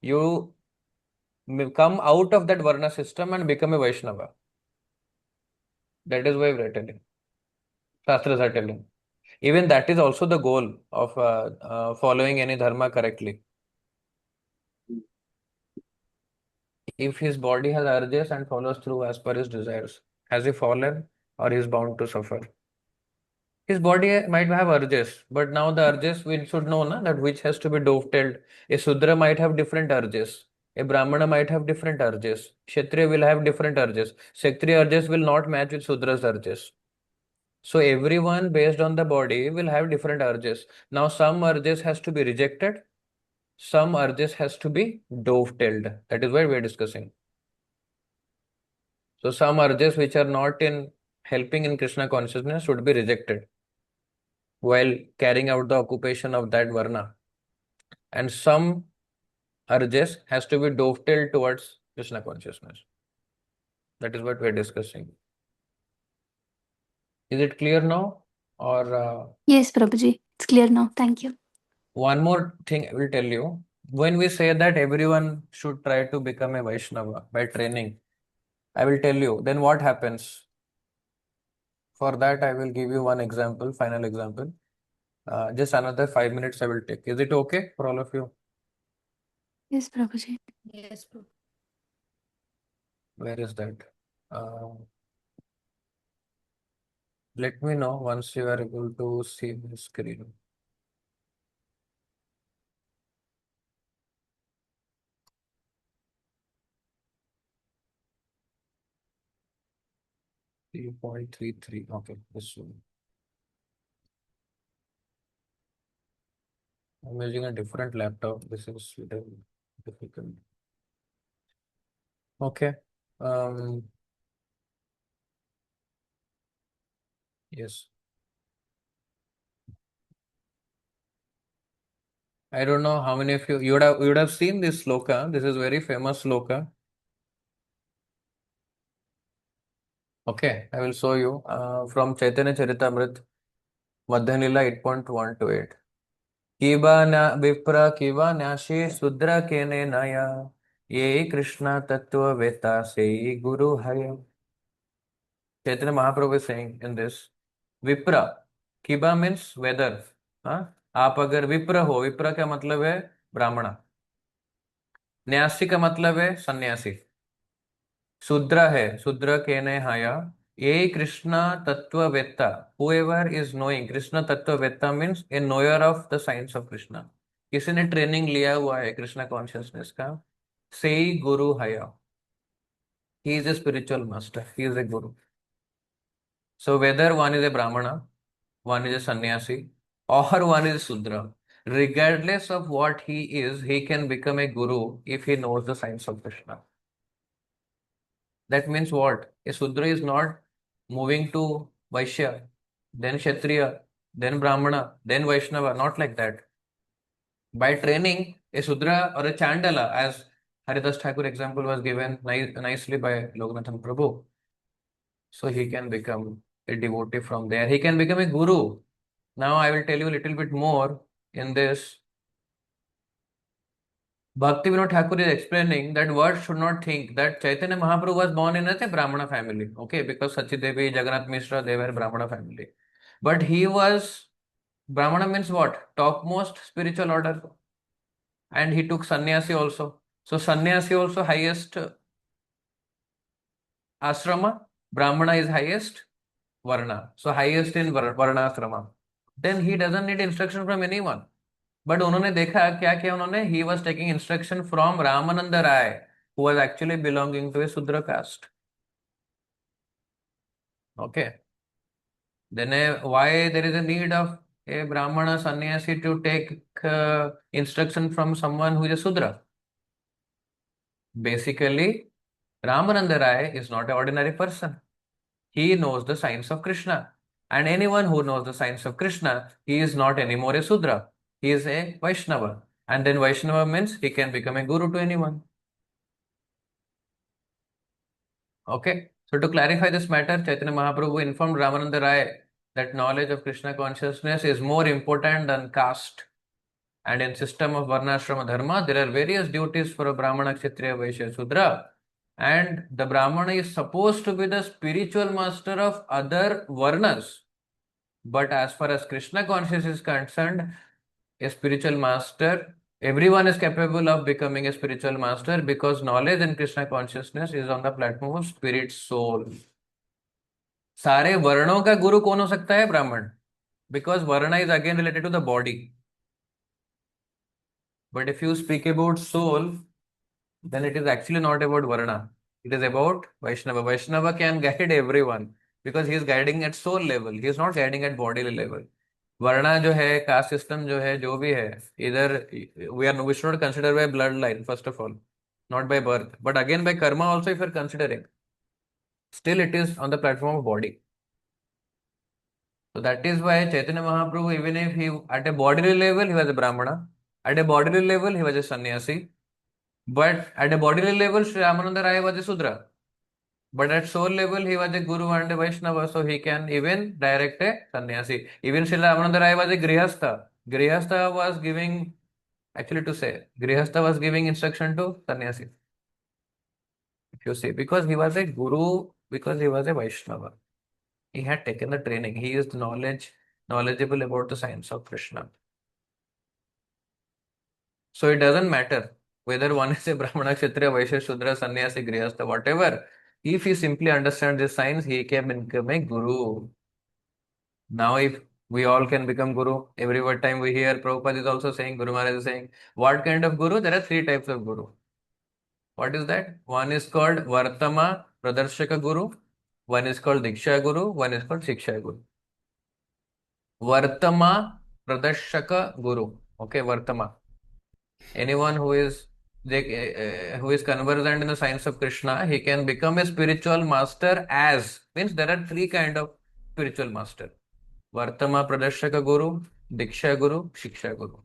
You come out of that Varna system and become a Vaishnava. That is why we're telling. Shastras are telling. Even that is also the goal of following any dharma correctly. If his body has urges and follows through as per his desires, has he fallen or he is bound to suffer? His body might have urges, but now the urges we should know na, that which has to be dovetailed. A Sudra might have different urges. A Brahmana might have different urges. Kshatriya will have different urges. Kshatriya urges will not match with Sudra's urges. So everyone based on the body will have different urges. Now some urges has to be rejected. Some urges has to be dovetailed. That is why we are discussing. So some urges which are not in helping in Krishna consciousness should be rejected while carrying out the occupation of that varna. And some urges has to be dovetailed towards Krishna consciousness. That is what we are discussing. Is it clear now? Or Yes, Prabhuji, it's clear now. Thank you. one more thing I will tell you. When we say that everyone should try to become a Vaishnava by training, I will tell you, then what happens? For that, I will give you one example, final example. Just another 5 minutes I will take. Is it okay for all of you? Yes, Prabhuji. Yes, Prabhu. Where is that? Uh, let me know once you are able to see the screen. Three point 33. Okay, this one. I'm using a different laptop. This is little difficult. Okay. Yes. I don't know how many of you would have seen this sloka. This is very famous sloka. Okay, I will show you from Chaitanya Charitamrita, Madhya 8.1 to 8. Kiba na vipra kiba nashi sudra kene naya ye Krishna tattva veta se guru haya. Chaitanya Mahaprabhu is saying in this, Vipra, Kiba means whether. हाँ, आप अगर विप्र हो, विप्र का मतलब है ब्राह्मण, न्यासी का मतलब है सन्यासी, शूद्र है, शूद्र कहने हाया, ये Krishna तत्ववेत्ता, whoever is knowing, Krishna तत्ववेत्ता means a knower of the science of Krishna, किसी ने ट्रेनिंग लिया हुआ है कृष्ण कॉन्शियसनेस का, से गुरु हया, he is a spiritual master, he is a guru. So whether one is a brahmana, one is a sannyasi, or one is a Sudra. Regardless of what he is, he can become a guru if he knows the science of Krishna. That means what? A Sudra is not moving to Vaishya, then Kshatriya, then Brahmana, then Vaishnava, not like that. By training, a Sudra or a Chandala, as Haridas Thakur example was given nicely by Loganathan Prabhu, so he can become a devotee from there. He can become a guru. Now I will tell you a little bit more in this. Bhakti Vinod Thakur is explaining that one should not think that Chaitanya Mahaprabhu was born in a Brahmana family. Okay, because Sachi Devi, Jagannath Mishra, they were Brahmana family. But he was, Brahmana means what? Topmost spiritual order. And he took sannyasi also. So sannyasi also highest asrama. Brahmana is highest Varna. So highest in Varna asrama. Then he doesn't need instruction from anyone. But उन्होंने देखा क्या किया उन्होंने, he was taking instruction from Ramanand Rai who was actually belonging to a shudra caste. Okay, then why there is a need of a Brahmin sannyasi to take instruction from someone who is a shudra? Basically Ramanand Rai is not a ordinary person, he knows the science of Krishna, and anyone who knows the science of Krishna, he is not anymore a Sudra, he is a Vaishnava, and then Vaishnava means he can become a guru to anyone. Okay, so to clarify this matter, Chaitanya Mahaprabhu informed Ramananda Rai that knowledge of Krishna consciousness is more important than caste, and in system of Varnashrama Dharma there are various duties for a Brahmana, Kshatriya, Vaishya, Sudra, and the Brahmana is supposed to be the spiritual master of other Varnas. But as far as Krishna consciousness is concerned, a spiritual master, everyone is capable of becoming a spiritual master because knowledge in Krishna consciousness is on the platform of spirit soul. सारे वर्णों का गुरु कौन हो सकता है? ब्राह्मण, because varna is again related to the body. But if you speak about soul, then it is actually not about Varna. It is about Vaishnava. Vaishnava can guide everyone because he is guiding at soul level. He is not guiding at body level. Varna जो है, caste system जो है, जो भी है, either we should not consider by bloodline first of all, not by birth, but again by karma also if you are considering, still it is on the platform of body. So that is why Chaitanya Mahaprabhu, even if he at a bodily level he was a Brahmana, at a bodily level he was a sannyasi, but at a bodily level, Sri Ramananda Rai was a Sudra. But at soul level, he was a Guru and a Vaishnava, so he can even direct a sannyasi. Even Sri Ramananda Rai was a Grihastha. Grihastha was giving, actually to say, Grihastha was giving instruction to sannyasi. If you see, because he was a Guru, because he was a Vaishnava. He had taken the training. He is knowledgeable about the science of Krishna. So it doesn't matter whether one is a Brahmana, Kshatriya, Vaishya, Shudra, Sannyasi, Grihastha, whatever. If he simply understands this science, he can become a guru. Now, if we all can become guru, every time we hear Prabhupada is also saying, Guru Maharaj is saying, what kind of guru? There are three types of guru. What is that? One is called Vartama Pradarshaka Guru, one is called Diksha Guru, one is called Shiksha Guru. Vartama Pradarshaka Guru. Okay, Vartama. Anyone who is conversant in the science of Krishna, he can become a spiritual master as, means there are three kind of spiritual master. Vartama Pradarshaka Guru, Diksha Guru, Shiksha Guru.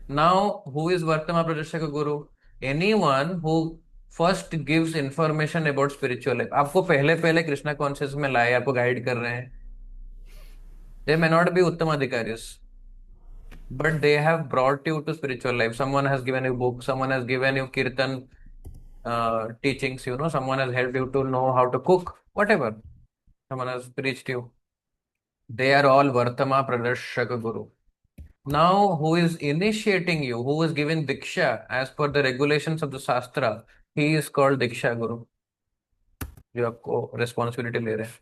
Now, who is Vartama Pradarshaka Guru? Anyone who first gives information about spiritual life. आपको पहले पहले Krishna conscious में लाए, आपको guide कर रहे हैं। दे may not be उत्तम अधिकारी, but they have brought you to spiritual life. Someone has given you book, someone has given you kirtan teachings, someone has helped you to know how to cook, whatever. Someone has preached you. They are all Vartama Pradarshaka Guru. Now, who is initiating you, who is giving Diksha as per the regulations of the Shastra, he is called Diksha Guru. जो आपको responsibility ले रहे हैं.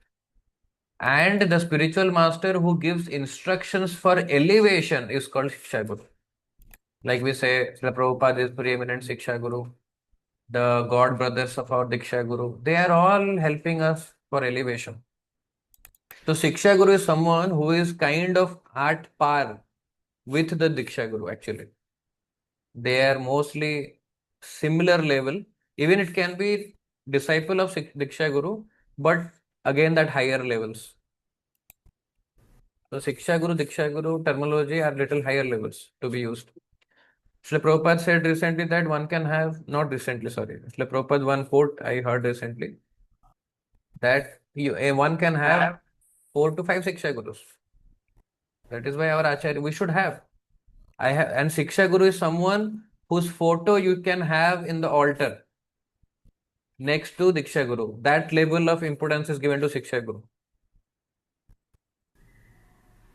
And the spiritual master who gives instructions for elevation is called Shiksha Guru. Like we say, Srila Prabhupada is preeminent Shiksha Guru. The God brothers of our Diksha Guru, they are all helping us for elevation. So Shiksha Guru is someone who is kind of at par with the Diksha Guru actually. They are mostly similar level. Even it can be disciple of Diksha Guru, but again that higher levels. So Shiksha Guru, Diksha Guru terminology are little higher levels to be used. Srila Prabhupada said recently that one can have, not recently, sorry. Srila Prabhupada one quote I heard recently that one can have 4 to 5 Shiksha Gurus. That is why our Acharya, we should have. And Shiksha Guru is someone whose photo you can have in the altar next to Diksha Guru. That level of importance is given to Shiksha Guru.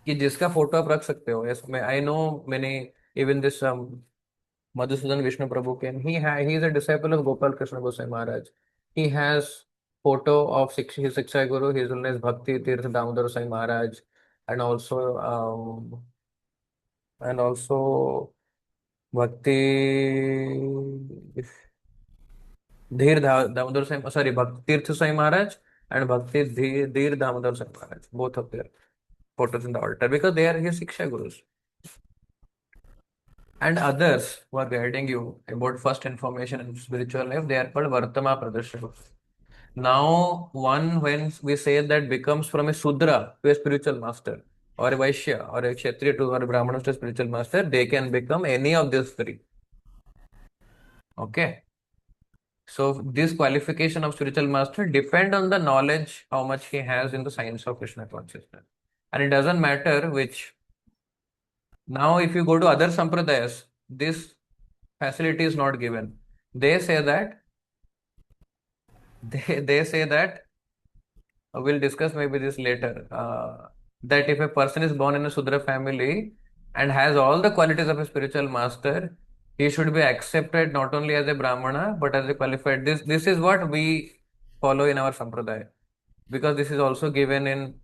कि जिसका photo आप रख सकते हो. Yes, I know many, even this Madhusudan Vishnu Prabhu came. He is a disciple of Gopal Krishna Goswami Maharaj. He has photo of his Shiksha Guru. His name is Bhakti Tirth Damodar Sai Maharaj, and also Bhakti Damodar Sai, sorry, Bhakti Tirth Sai Maharaj and Bhakti Dhir Damodar Sai Maharaj. Both of their photos in the altar because they are his Shiksha Gurus. And others who are guiding you about first information in spiritual life, they are called Vartama Pradarshaka. Now, when we say that becomes from a Sudra to a spiritual master, or a Vaishya, or a Kshatriya to or a Brahmana to a spiritual master, they can become any of these three. Okay. So, this qualification of spiritual master depend on the knowledge, how much he has in the science of Krishna consciousness. And it doesn't matter which. Now, if you go to other sampradayas, this facility is not given. They say that we'll discuss maybe this later. That if a person is born in a Sudra family and has all the qualities of a spiritual master, he should be accepted not only as a Brahmana but as a qualified. This is what we follow in our sampradaya, because this is also given in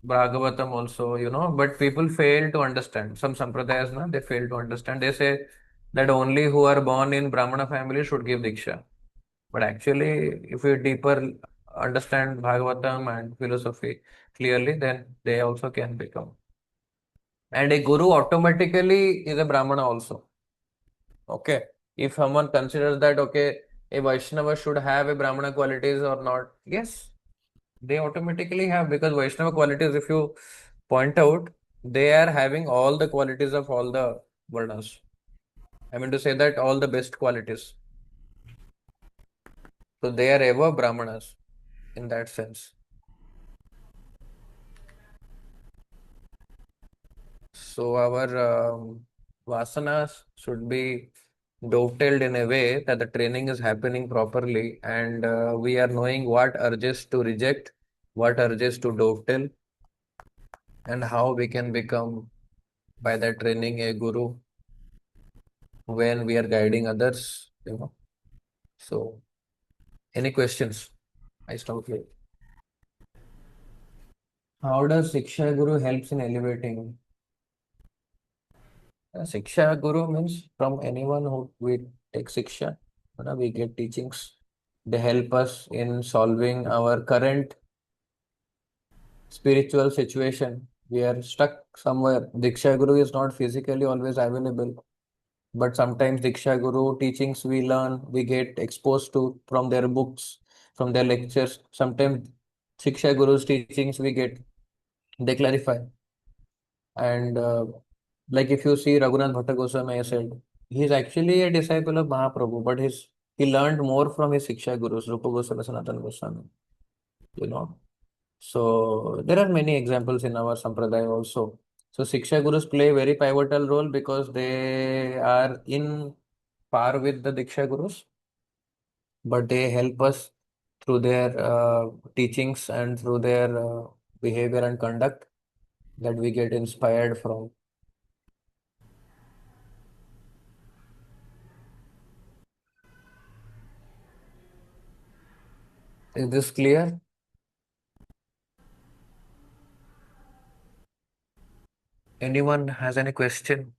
Bhagavatam also, but people fail to understand. Some sampradayas, they fail to understand. They say that only who are born in Brahmana family should give Diksha. But actually, if you deeper understand Bhagavatam and philosophy clearly, then they also can become. And a guru automatically is a Brahmana also. Okay. If someone considers that, okay, a Vaishnava should have a Brahmana qualities or not, yes, they automatically have, because Vaishnava qualities, if you point out, they are having all the qualities of all the Varnas. I mean to say that all the best qualities. So they are above Brahmanas in that sense. So our vasanas should be dovetailed in a way that the training is happening properly, and we are knowing what urges to reject, what urges to dovetail, and how we can become by that training a guru when we are guiding others. So, any questions? I stop here. How does Shiksha Guru helps in elevating? Shiksha Guru means from anyone who we take Shiksha, we get teachings. They help us in solving our current spiritual situation. We are stuck somewhere. Diksha Guru is not physically always available, but sometimes Diksha Guru teachings we learn, we get exposed to from their books, from their lectures. Sometimes Shiksha Guru's teachings we get, they clarify. And like if you see Raghunath Bhatta Goswami, I said, he is actually a disciple of Mahaprabhu, but his He learned more from his Shiksha Gurus, Rupa Goswami, Sanatana Goswami, you know. So there are many examples in our Sampradaya also. So Shiksha Gurus play a very pivotal role because they are in par with the Diksha Gurus, but they help us through their teachings and through their behavior and conduct that we get inspired from. Is this clear? Anyone has any question?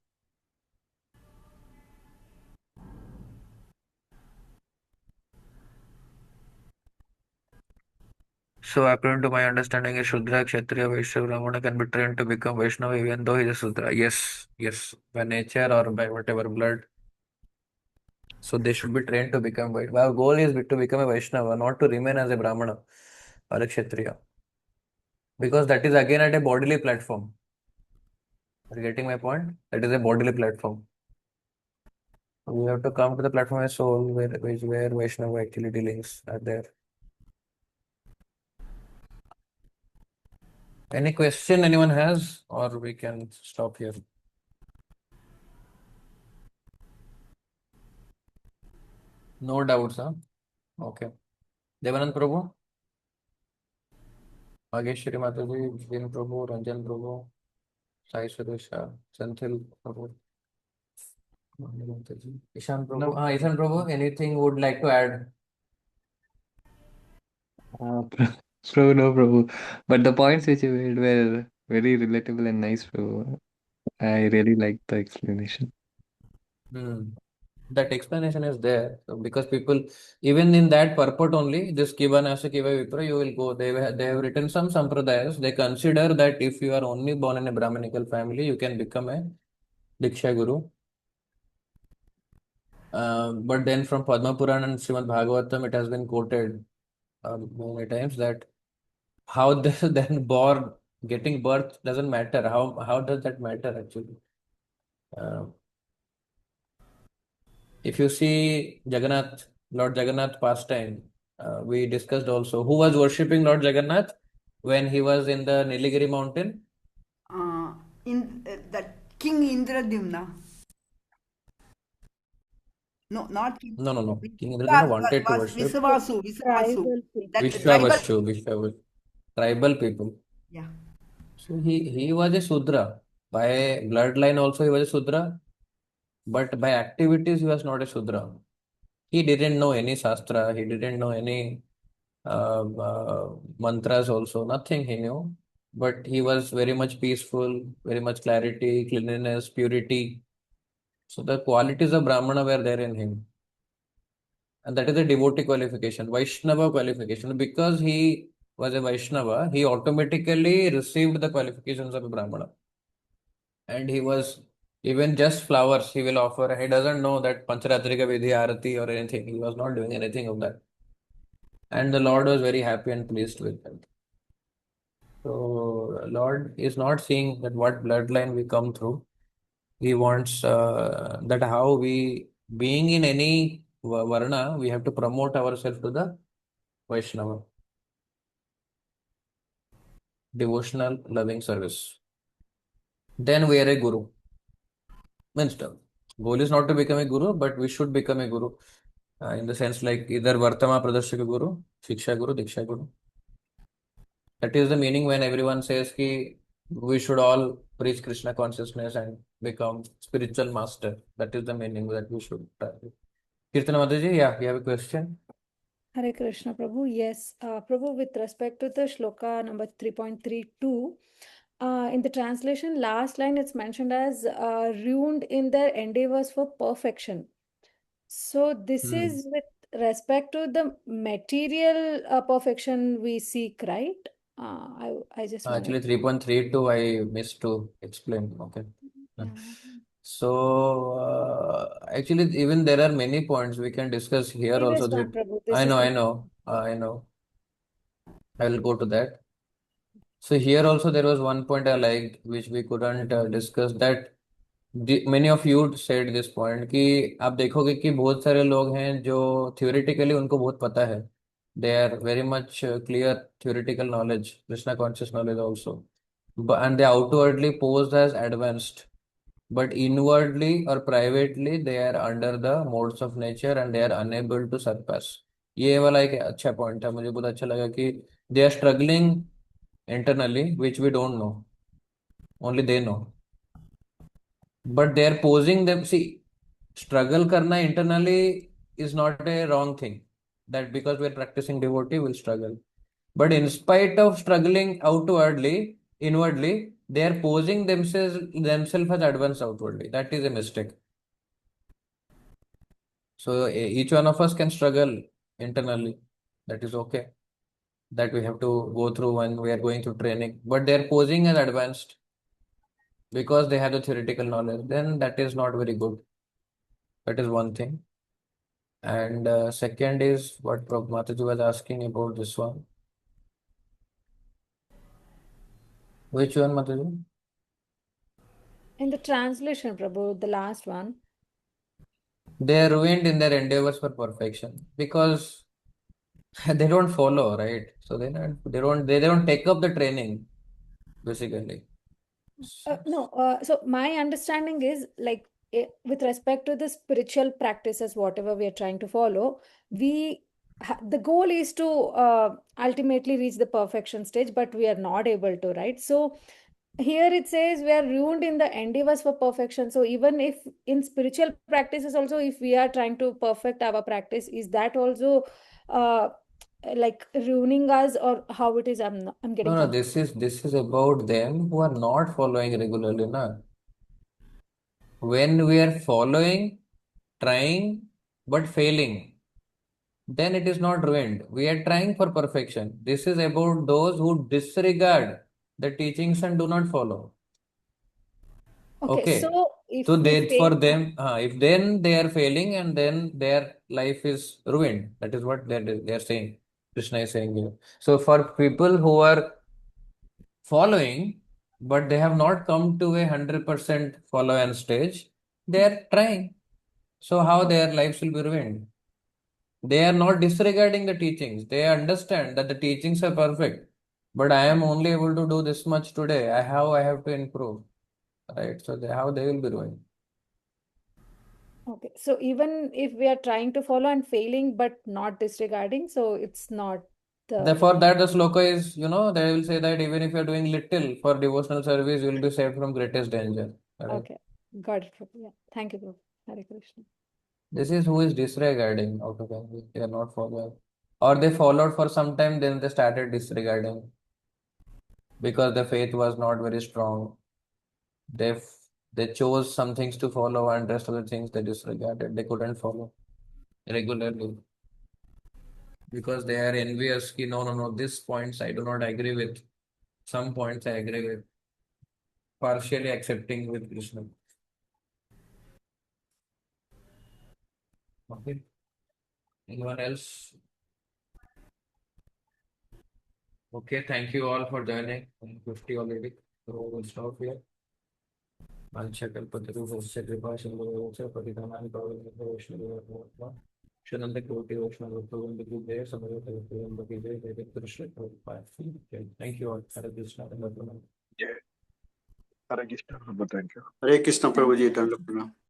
So, according to my understanding, a Shudra, Kshatriya, Vaishya, Brahmana can be trained to become Vaishnava even though he is a Shudra. Yes, yes, by nature or by whatever blood. So, they should be trained to become Vaishnava. Our goal is to become a Vaishnava, not to remain as a Brahmana or a Kshatriya. Because that is again at a bodily platform. Are you getting my point? That is a bodily platform. We have to come to the platform as soul where Vaishnava actually dealings are there. Any question anyone has, or we can stop here? No doubts, huh? Okay. Devanand Prabhu, Mageshwari Mataji, Vin Prabhu, Ranjan Prabhu, Sai Suresha, Senthil Prabhu, Mani Mataji, Ishan Prabhu. No, Ishan Prabhu, anything would like to add? Prabhu, no, Prabhu. But the points which you made were very relatable and nice, Prabhu. I really liked the explanation. Hmm. That explanation is there. So because people, even in that purport only, this Kivanasa Kiva Vipra, you will go. They have written some sampradayas. They consider that if you are only born in a Brahminical family, you can become a Diksha Guru. But then from Padma Puran and Srimad Bhagavatam, it has been quoted many times that how then born, getting birth doesn't matter. How does that matter actually? Uh, if you see Jagannath, Lord Jagannath pastime, we discussed also who was worshipping Lord Jagannath when he was in the Nilgiri mountain. That King Indradyumna. No, not King. No. King Indradyumna wanted to worship Visavasu. Tribal people. That tribal. Vishwavashu, tribal people. Yeah. So he was a Sudra. By bloodline also he was a Sudra, but by activities he was not a Sudra. He didn't know any Shastra, he didn't know any mantras also, nothing he knew. But he was very much peaceful, very much clarity, cleanliness, purity. So the qualities of Brahmana were there in him. And that is a devotee qualification, Vaishnava qualification. Because he was a Vaishnava, he automatically received the qualifications of a Brahmana. And he was even just flowers he will offer. He doesn't know that Pancharatrika Vidhi Arati or anything. He was not doing anything of that. And the Lord was very happy and pleased with that. So Lord is not seeing that what bloodline we come through. He wants that how we, being in any Varna, we have to promote ourselves to the Vaishnava, devotional loving service. Then we are a Guru. Means the goal is not to become a Guru, but we should become a Guru. In the sense like either Vartama Pradarshaka Guru, Shiksha Guru, Diksha Guru. That is the meaning when everyone says ki we should all preach Krishna consciousness and become spiritual master. That is the meaning that we should try. Kirtana Mataji, yeah, you have a question? Hare Krishna, Prabhu. Yes, Prabhu, with respect to the shloka number 3.32, in the translation, last line it's mentioned as ruined in their endeavors for perfection. So this is with respect to the material perfection we seek, right? I just Actually, wanted. 3.32, I missed to explain. Okay. Yeah. So, actually, even there are many points we can discuss here also. Previous one, Prabhu. This I is know, the I know, I know. I will go to that. So here also there was one point I liked which we couldn't discuss, that many of you said this point कि आप देखोगे कि बहुत सारे लोग हैं जो theoretically उनको बहुत पता है, they are very much clear theoretical knowledge, Krishna conscious knowledge also, and they outwardly posed as advanced, but inwardly or privately they are under the modes of nature and they are unable to surpass. ये वाला एक अच्छा point था, मुझे बहुत अच्छा लगा कि they are struggling internally which we don't know, only they know, but they are posing them. See, struggle karna internally is not a wrong thing, that because we are practicing devotee will struggle, but in spite of struggling outwardly, inwardly they are posing themselves as advanced outwardly. That is a mistake. So each one of us can struggle internally, that is okay, that we have to go through when we are going through training, but they are posing as advanced because they have the theoretical knowledge, then that is not very good. That is one thing. And second is what Mataji was asking about this one. Which one, Mataji? In the translation, Prabhu, the last one. They are ruined in their endeavors for perfection because they don't follow, right? So they don't take up the training, basically. No, so my understanding is like with respect to the spiritual practices, whatever we are trying to follow, the goal is to ultimately reach the perfection stage, but we are not able to, right? So here it says we are ruined in the endeavors for perfection. So even if in spiritual practices also, if we are trying to perfect our practice, is that also uh, like ruining us, or how it is? I'm getting No, confused. this is about them who are not following regularly, na. When we are following, trying, but failing, then it is not ruined. We are trying for perfection. This is about those who disregard the teachings and do not follow. Okay, Okay. so if So we they for fail, them, if then they are failing and then their life is ruined. That is what they are saying. Krishna is saying here. So for people who are following, but they have not come to 100% follow and stage, they are trying. So how their lives will be ruined? They are not disregarding the teachings. They understand that the teachings are perfect, but I am only able to do this much today. I have to improve, right? So how they will be ruined. okay, so even if we are trying to follow and failing but not disregarding, so it's not the Therefore, that the sloka is, they will say that even if you are doing little for devotional service, you will be saved from greatest danger. Right? okay. Got it, Prabhu. Yeah, thank you, Prabhu. Hare Krishna. This is who is disregarding out of envy. They are not following. Or they followed for some time, then they started disregarding because the faith was not very strong. They f- they chose some things to follow and rest of the things they disregarded. They couldn't follow regularly because they are envious. Ki, no, no, no. These points I do not agree with. Some points I agree with. Partially accepting with Krishna. Okay. Anyone else? Okay. Thank you all for joining. 50 already. So we'll stop here. वाञ्छाकल्पतरुभ्यश्च कृपासिन्धुभ्यश्च पतितानां पावनेभ्यो वैष्णवेभ्यो नमः। शनन्दकोटिवैष्णवभक्तवृन्दे समवेतवृन्दे जय Krishna Prabhupada. Thank you all. Hare Krishna. Hare Krishna, Prabhu. Thank you. Hare Krishna Thank Prabhuji, you. Dandavat Pranam.